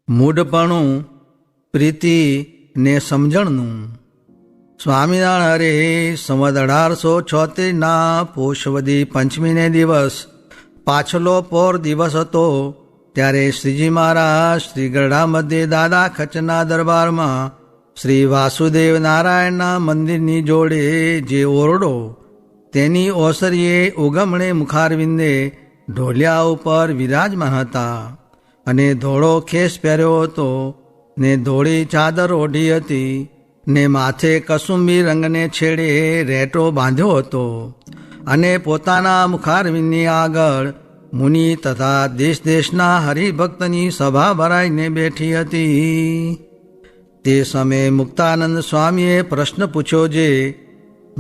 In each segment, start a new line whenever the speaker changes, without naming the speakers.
મૂઢપણું, પ્રીતિ ને સમજણનું. સ્વામિનારાયણ હરે સંવત 1876 પોષવદી પંચમીને દિવસ પાછલો પોર દિવસ હતો. ત્યારે શ્રીજી મહારાજ શ્રી ગરડા મધ્યે દાદા ખચરના દરબારમાં શ્રી વાસુદેવ નારાયણના મંદિરની જોડે જે ઓરડો તેની ઓસરીએ ઉગમણે મુખારવિંદે ઢોલિયા ઉપર વિરાજમાન હતા અને ધોળો ખેસ પહેર્યો હતો ને ધોળી ચાદર ઓઢી હતી ને માથે કસુંબી રંગને છેડે રેટો બાંધ્યો હતો અને પોતાના મુખારવિંદની આગળ મુનિ તથા દેશ દેશના હરિભક્તની સભા ભરાઈને બેઠી હતી. તે સમયે મુક્તાનંદ સ્વામીએ પ્રશ્ન પૂછ્યો, જે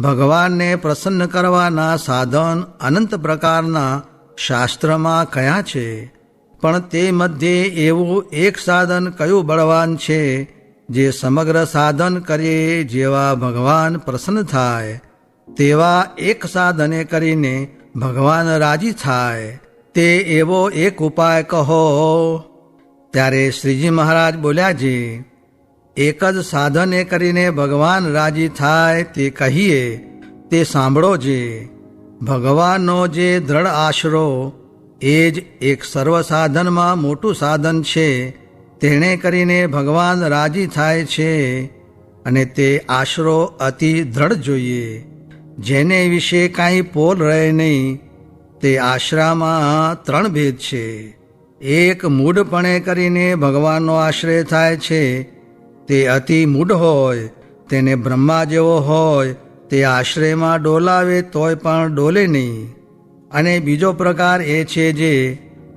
ભગવાનને પ્રસન્ન કરવાના સાધન અનંત પ્રકારના શાસ્ત્રમાં કયા છે, પણ તે મધ્યે એવું એક સાધન કયું બળવાન છે જે સમગ્ર સાધન કરીએ જેવા ભગવાન પ્રસન્ન થાય, તેવા એક સાધને કરીને ભગવાન રાજી થાય, તે એવો એક ઉપાય કહો. ત્યારે શ્રીજી મહારાજ બોલ્યા, જે એક જ સાધને કરીને ભગવાન રાજી થાય તે કહીએ તે સાંભળો. જે ભગવાનનો જે દ્રઢ આશરો એ જ એક સર્વ સાધનમાં મોટું સાધન છે, તેણે કરીને ભગવાન રાજી થાય છે અને તે આશરો અતિ દ્રઢ જોઈએ, જેને વિશે કાંઈ પોલ રહે નહીં. તે આશરામાં 3 ભેદ છે. એક મૂઢપણે કરીને ભગવાનનો આશ્રય થાય છે, તે અતિ મૂઢ હોય, તેને બ્રહ્મા જેવો હોય, તે આશ્રયમાં ડોલાવે તોય પણ ડોલે નહીં. અને બીજો પ્રકાર એ છે જે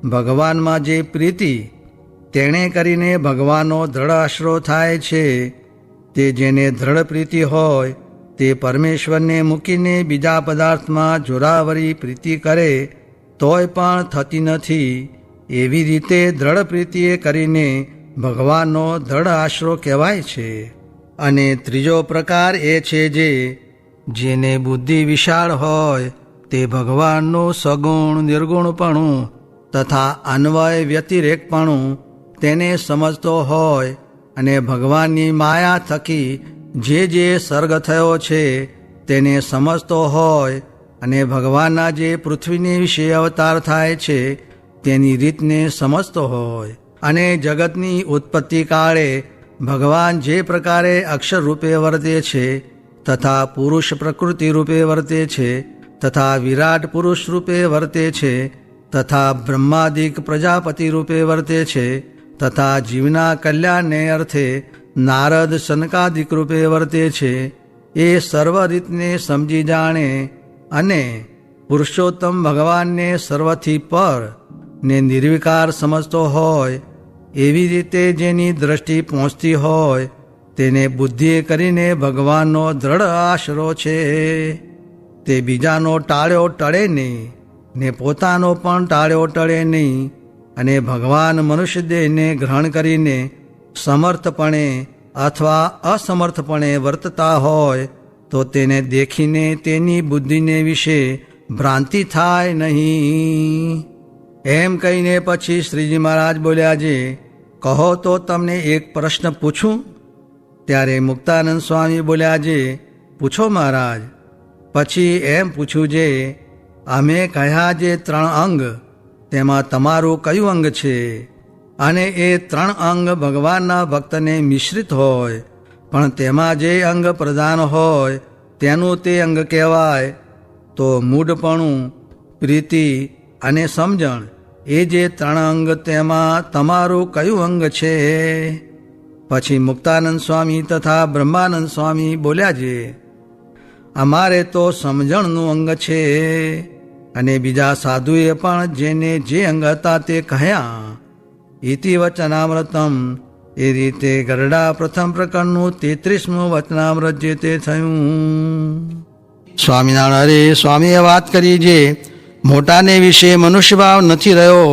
ભગવાનમાં જે પ્રીતિ તેણે કરીને ભગવાનનો દ્રઢ આશરો થાય છે, તે જેને દ્રઢ પ્રીતિ હોય તે પરમેશ્વરને મૂકીને બીજા પદાર્થમાં જોરાવરી પ્રીતિ કરે તોય પણ થતી નથી. એવી રીતે દ્રઢ પ્રીતિએ કરીને ભગવાનનો દ્રઢ આશરો કહેવાય છે. અને ત્રીજો પ્રકાર એ છે જે જેને બુદ્ધિ વિશાળ હોય, તે ભગવાનનું સગુણ નિર્ગુણપણું તથા અન્વય વ્યતિરેકપણું તેને સમજતો હોય અને ભગવાનની માયા થકી જે સર્ગ થયો છે તેને સમજતો હોય અને ભગવાનના જે પૃથ્વીની વિશે અવતાર થાય છે તેની રીતને સમજતો હોય અને જગતની ઉત્પત્તિ કાળે ભગવાન જે પ્રકારે અક્ષર રૂપે વર્તે છે તથા પુરુષ પ્રકૃતિ રૂપે વર્તે છે તથા વિરાટ પુરુષ રૂપે વર્તે છે તથા બ્રહ્માદિક પ્રજાપતિ રૂપે વર્તે છે તથા જીવના કલ્યાણને અર્થે નારદ સનકાદિક રૂપે વર્તે છે, એ સર્વ રીતને સમજી જાણે અને પુરુષોત્તમ ભગવાનને સર્વથી પર ને નિર્વિકાર સમજતો હોય, એવી રીતે જેની દ્રષ્ટિ પહોંચતી હોય તેને બુદ્ધિએ કરીને ભગવાનનો દ્રઢ આશરો છે. તે બીજાનો ટાળ્યો ટળે નહીં ને પોતાનો પણ ટાળ્યો ટળે નહીં. અને ભગવાન મનુષ્ય દેહને ગ્રહણ કરીને સમર્થપણે અથવા અસમર્થપણે વર્તતા હોય તો તેને દેખીને તેની બુદ્ધિને વિશે ભ્રાંતિ થાય નહીં. એમ કહીને પછી શ્રીજી મહારાજ બોલ્યા, જે કહો તો તમને એક પ્રશ્ન પૂછું. ત્યારે મુક્તાનંદ સ્વામી બોલ્યા, જે પૂછો મહારાજ. પછી એમ પૂછ્યું, જે અમે કહ્યા જે 3 અંગ, તેમાં તમારું કયું અંગ છે? અને એ 3 અંગ ભગવાનના ભક્તને મિશ્રિત હોય, પણ તેમાં જે અંગ પ્રધાન હોય તેનું તે અંગ કહેવાય. તો મૂઢપણું, પ્રીતિ અને સમજણ, એ જે 3 અંગ, તેમાં તમારું કયું અંગ છે? પછી મુક્તાનંદ સ્વામી તથા બ્રહ્માનંદ સ્વામી બોલ્યા, જે અમારે તો સમજણનું અંગ છે. અને બીજા સાધુએ પણ જેને જે અંગ હતા તે કહ્યા. ઇતિ વચનામૃતમ, એ રીતે ગરડા પ્રથમ પ્રકરણનું 33મું વચનામૃત જે તે થયું. સ્વામિનારાયણ હરે સ્વામીએ વાત કરી, જે મોટાને વિશે મનુષ્યભાવ નથી રહ્યો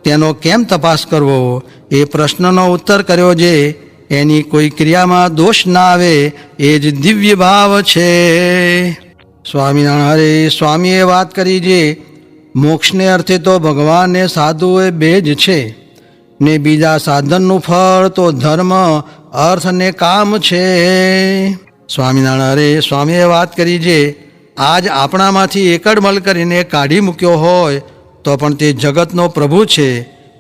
તેનો કેમ તપાસ કરવો, એ પ્રશ્નનો ઉત્તર કર્યો, જે એની કોઈ ક્રિયામાં દોષ ના આવે એ જ દિવ્ય ભાવ છે. સ્વામિનારાયણ હરે સ્વામીએ વાત કરી, જે મોક્ષને અર્થે તો ભગવાનને સાધુએ બે જ છે. ને બીજા સાધનનું ફળ તો ધર્મ અર્થ ને કામ છે. સ્વામિનારાયણ હરે સ્વામીએ વાત કરી છે, આજ આપણામાંથી એકડમલ કરીને કાઢી મૂક્યો હોય તો પણ તે જગતનો પ્રભુ છે.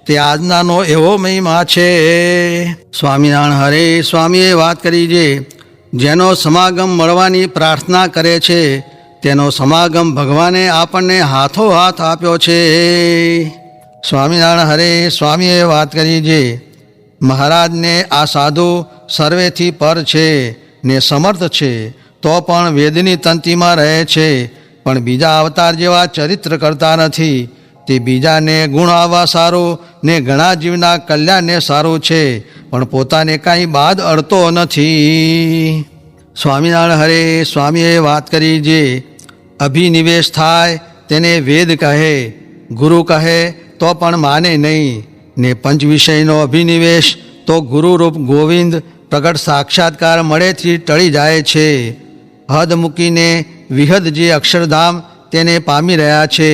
તે આજનાનો એવો મહિમા છે. સ્વામિનારાયણ હરે સ્વામીએ વાત કરી છે, જેનો સમાગમ મળવાની પ્રાર્થના કરે છે તેનો સમાગમ ભગવાને આપણને હાથોહાથ આપ્યો છે. સ્વામિનારાયણ હરે સ્વામીએ વાત કરી છે, મહારાજને આ સાધુ સર્વેથી પર છે ને સમર્થ છે તો પણ વેદની તંતીમાં રહે છે, પણ બીજા અવતાર જેવા ચરિત્ર કરતા નથી. તે બીજાને ગુણ આવવા સારું ને ઘણા જીવના કલ્યાણને સારું છે, પણ પોતાને કાંઈ બાદ અડતો નથી. સ્વામિનારાયણ હરે સ્વામીએ વાત કરી છે, અભિનિવેશ થાય તેને વેદ કહે, ગુરુ કહે તો પણ માને નહીં, ને પંચ વિષયનો અભિનિવેશ તો ગુરુરૂપ ગોવિંદ પ્રગટ સાક્ષાત્કાર મળેથી ટળી જાય છે. હદ મૂકીને વિહદ જે અક્ષરધામ તેને પામી રહ્યા છે,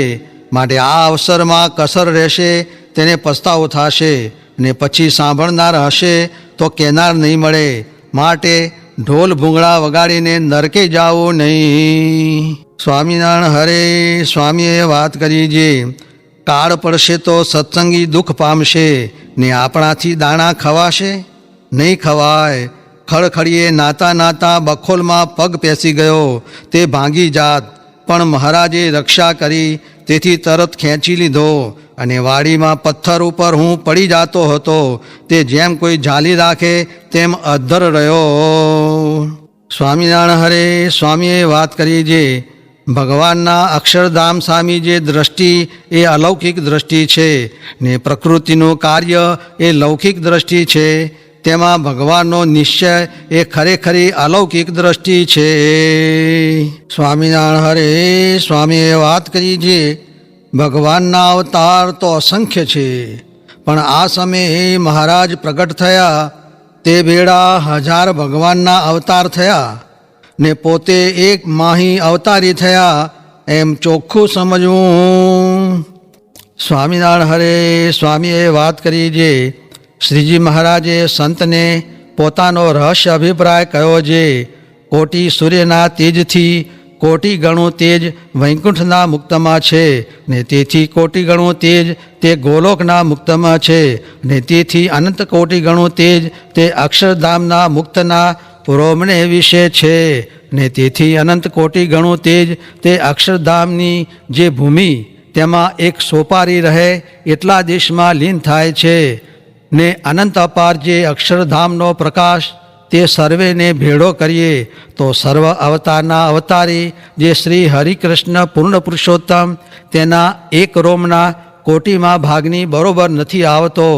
માટે આ અવસરમાં કસર રહેશે તેને પસ્તાવો થશે, ને પછી સાંભળનાર હશે તો કહેનાર નહીં મળે. માટે ઢોલ ભૂંગળા વગાડીને નરકે જાવું નહીં. સ્વામિનારાયણ હરે સ્વામીએ વાત કરી છે, કાળ પડશે તો સત્સંગી દુઃખ પામશે, ને આપણાથી દાણા ખવાશે નહીં ખવાય. ખડખડીએ નાતા નાતા બખોલમાં પગ પેસી ગયો તે ભાંગી જાત, પણ મહારાજે રક્ષા કરી તેથી તરત ખેંચી લીધો, અને વાડીમાં પથ્થર ઉપર હું પડી જાતો હતો તે જેમ કોઈ ઝાલી રાખે તેમ અધ્ધર રહ્યો. સ્વામિનારાયણ હરે સ્વામીએ વાત કરી છે, ભગવાનના અક્ષરધામ સામી જે દ્રષ્ટિ એ અલૌકિક દ્રષ્ટિ છે, ને પ્રકૃતિનું કાર્ય એ લૌકિક દ્રષ્ટિ છે. તેમાં ભગવાનનો નિશ્ચય એ ખરેખરી અલૌકિક દ્રષ્ટિ છે. સ્વામિનારાયણ હરે સ્વામીએ વાત કરી છે, ભગવાનના અવતાર તો અસંખ્ય છે, પણ આ સમયે મહારાજ પ્રગટ થયા તે બેડા 1000 ભગવાનના અવતાર થયા, ને પોતે એક માહી અવતારી થયા એમ ચોખ્ખું સમજવું. સ્વામિનારાયણ હરે સ્વામીએ વાત કરી છે, શ્રીજી મહારાજે સંતને પોતાનો રહસ્ય અભિપ્રાય કહ્યો છે, કોટી સૂર્યના તેજથી કોટી ગણું તેજ વૈકુંઠના મુક્તમાં છે, ને તેથી કોટી ગણું તેજ તે ગોલોકના મુક્તમાં છે, ને તેથી અનંત કોટી ગણું તેજ તે અક્ષરધામના મુક્તના રોમને વિશે છે, ને તેથી અનંત કોટી ગણું તેજ તે અક્ષરધામની જે ભૂમિ તેમાં એક સોપારી રહે એટલા દેશમાં લીન થાય છે, ને અનંત અપાર જે અક્ષરધામનો પ્રકાશ તે સર્વેને ભેળો કરીએ તો સર્વ અવતારના અવતારી જે શ્રી હરિકૃષ્ણ પૂર્ણ પુરુષોત્તમ તેના એક રોમના કોટીમાં ભાગની બરોબર નથી આવતો.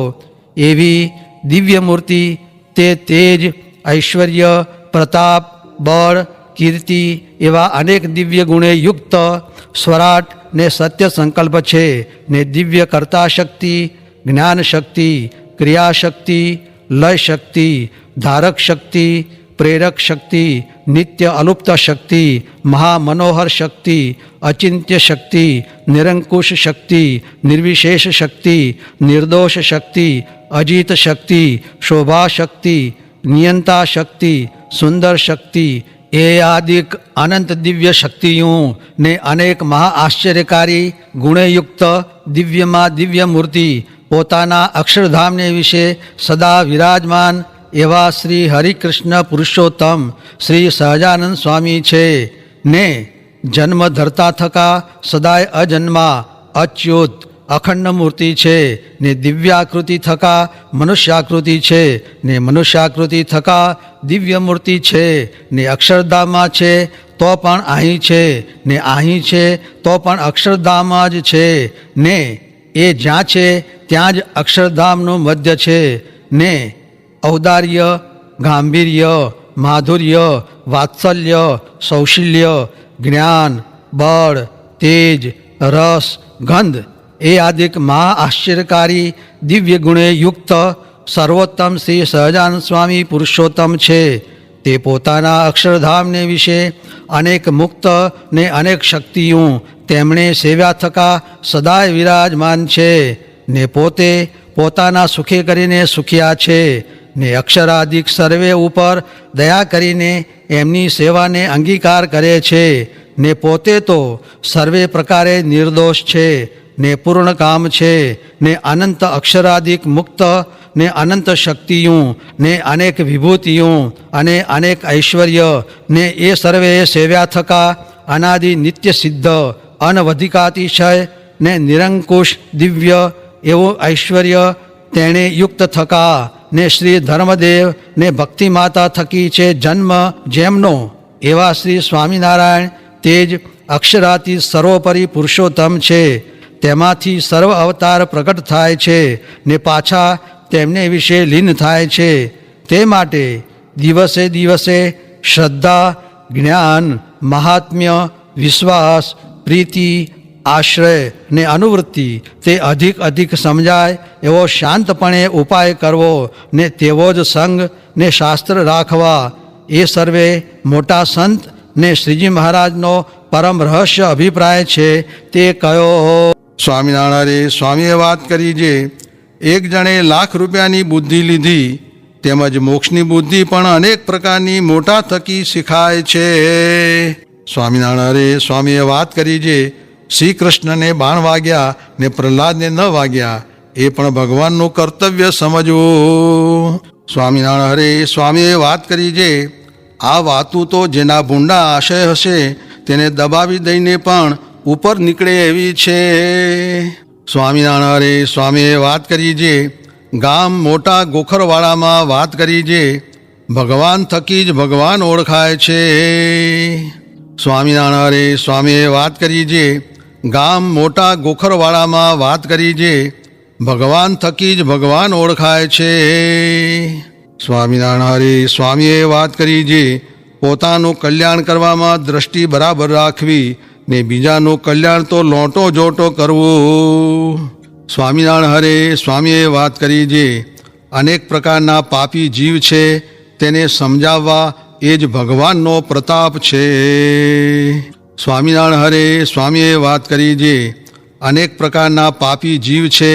એવી દિવ્ય મૂર્તિ તે તેજ, ઐશ્વર્ય, પ્રતાપ, બળ, કીર્તિ એવા અનેક દિવ્ય ગુણે યુક્ત સ્વરાટ ને સત્ય સંકલ્પ છે, ને દિવ્ય કર્તા શક્તિ, જ્ઞાન શક્તિ, ક્રિયા શક્તિ, લય શક્તિ, ધારક શક્તિ, પ્રેરક શક્તિ, નિત્ય અલુપ્ત શક્તિ, મહામનોહર શક્તિ, અચિંત્ય શક્તિ, નિરંકુશ શક્તિ, નિર્વિશેષ શક્તિ, નિર્દોષ શક્તિ, અજીત શક્તિ, શોભા શક્તિ, નિયંતા શક્તિ, સુંદર શક્તિ એ આદિક અનંત દિવ્ય શક્તિઓ ને અનેક મહા આશ્ચર્યકારી ગુણેયુક્ત દિવ્યમાં દિવ્ય મૂર્તિ પોતાના અક્ષરધામને વિશે સદા વિરાજમાન એવા શ્રી હરિકૃષ્ણ પુરુષોત્તમ શ્રી સહજાનંદ સ્વામી છે, ને જન્મ ધરતા થકા સદાય અજન્મા, અચ્યુત, અખંડ મૂર્તિ છે, ને દિવ્યાકૃતિ થકા મનુષ્યાકૃતિ છે, ને મનુષ્યાકૃતિ થકા દિવ્ય મૂર્તિ છે, ને અક્ષરધામમાં છે તો પણ અહીં છે, ને અહીં છે તો પણ અક્ષરધામમાં જ છે, ને એ જ્યાં છે ત્યાં જ અક્ષરધામનું મધ્ય છે, ને ઔદાર્ય, ગાંભીર્ય, માધુર્ય, વાત્સલ્ય, સૌશીલ્ય, જ્ઞાન, બળ, તેજ, રસ, ગંધ એ આદિક મહા આશ્ચર્યકારી દિવ્ય ગુણે યુક્ત સર્વોત્તમ શ્રી સહજાનંદ સ્વામી પુરુષોત્તમ છે. તે પોતાના અક્ષરધામને વિશે અનેક મુક્ત ને અનેક શક્તિઓ તેમણે સેવ્યા થકા સદાય વિરાજમાન છે, ને પોતે પોતાના સુખે કરીને સુખિયા છે ને અક્ષરાધિક સર્વે ઉપર દયા કરીને એમની સેવાને અંગીકાર કરે છે ને પોતે તો સર્વે પ્રકારે નિર્દોષ છે ને પૂર્ણ કામ છે ને અનંત અક્ષરાધિક મુક્ત ને અનંત શક્તિયું ને અનેક વિભૂતિયું અને અનેક ઐશ્વર્ય ને એ સર્વે સેવ્યા થકા અનાદિ નિત્ય સિદ્ધ અનવધિકાતિશય ને નિરંકુશ દિવ્ય એવું ઐશ્વર્ય તેણે યુક્ત થકા ને શ્રી ધર્મદેવ ને ભક્તિ માતા થકી છે જન્મ જેમનો એવા શ્રી સ્વામિનારાયણ તે જ અક્ષરાતી સર્વોપરી પુરુષોત્તમ છે. તેમાંથી સર્વ અવતાર પ્રગટ થાય છે ને પાછા તેમને વિશે લીન થાય છે. તે માટે દિવસે દિવસે શ્રદ્ધા, જ્ઞાન, મહાત્મ્ય, વિશ્વાસ, પ્રીતિ, આશ્રય ને અનુવૃત્તિ તે અધિક અધિક સમજાય એવો શાંતપણે ઉપાય કરવો ને તેવો જ સંગ ને શાસ્ત્ર રાખવા. એ સર્વે મોટા સંત ને શ્રીજી મહારાજનો પરમ રહસ્ય અભિપ્રાય છે તે કયો.
સ્વામિનારાયણ સ્વામીએ વાત કરી જે એક જણે લાખ રૂપિયાની બુદ્ધિ લીધી તેમજ મોક્ષની બુદ્ધિ પણ અનેક પ્રકારની મોટા થકી શીખાય છે. સ્વામિનારાયણ સ્વામીએ વાત કરી જે શ્રી કૃષ્ણને બાણ વાગ્યા ને પ્રહલાદને ન વાગ્યા એ પણ ભગવાનનું કર્તવ્ય સમજવું. સ્વામિનારાયણ સ્વામીએ વાત કરી જે આ વાતું તો જેના ભૂંડા આશય હશે તેને દબાવી દઈને પણ ઉપર નીકળે એવી છે. સ્વામિનારાયણ સ્વામીએ વાત કરી જે ગામ મોટા ગોખરવાડામાં વાત કરી જે ભગવાન થકી જ ભગવાન ઓળખાય છે. સ્વામિનારાયણ સ્વામીએ વાત કરી જે ગામ મોટા ગોખરવાડામાં વાત કરી જે ભગવાન થકી જ ભગવાન ઓળખાય છે. સ્વામિનારાયણ સ્વામીએ વાત કરી જે પોતાનું કલ્યાણ કરવામાં દ્રષ્ટિ બરાબર રાખવી ને બીજાનું કલ્યાણ તો લોટો જોટો કરવું. સ્વામિનારાયણ સ્વામીએ વાત કરી જે અનેક પ્રકારના પાપી જીવ છે તેને સમજાવવા એ જ ભગવાનનો પ્રતાપ છે. સ્વામિનારાયણ સ્વામીએ વાત કરી જે અનેક પ્રકારના પાપી જીવ છે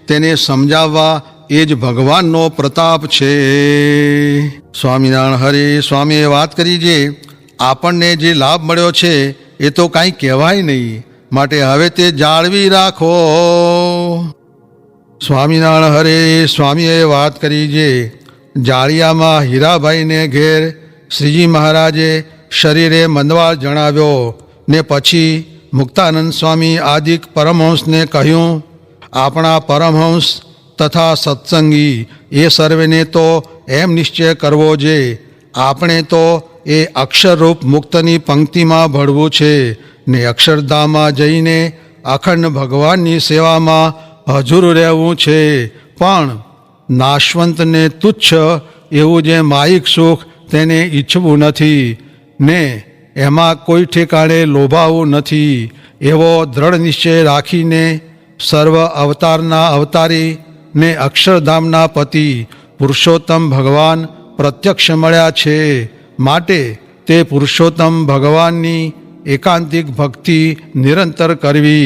તેને સમજાવવા એ જ ભગવાનનો પ્રતાપ છે. સ્વામિનારાયણ સ્વામીએ વાત કરી જે આપણને જે લાભ મળ્યો છે એ તો કાંઈ કહેવાય નહીં, માટે હવે તે જાળવી રાખો. સ્વામિનારાયણ સ્વામીએ વાત કરી જે જાળિયામાં હીરાભાઈને ઘેર શ્રીજી મહારાજે શરીરે મંદવાળ જણાવ્યો ને પછી મુક્તાનંદ સ્વામી આદિક પરમહંસને કહ્યું, આપણા પરમહંસ તથા સત્સંગી એ સર્વેને તો એમ નિશ્ચય કરવો જે આપણે તો એ અક્ષરરૂપ મુક્તની પંક્તિમાં ભળવું છે ને અક્ષરધામમાં જઈને અખંડ ભગવાનની સેવામાં હજુર રહેવું છે. પણ નાશવંતને તુચ્છ એવું જે માયિક સુખ તેને ઈચ્છવું નથી ને એમાં કોઈ ઠેકાણે લોભાવું નથી એવો દ્રઢ નિશ્ચય રાખીને સર્વ અવતારના અવતારી ને અક્ષરધામના પતિ પુરુષોત્તમ ભગવાન પ્રત્યક્ષ મળ્યા છે. માટે તે પુરુષોત્તમ ભગવાનની એકાંતિક ભક્તિ નિરંતર કરવી.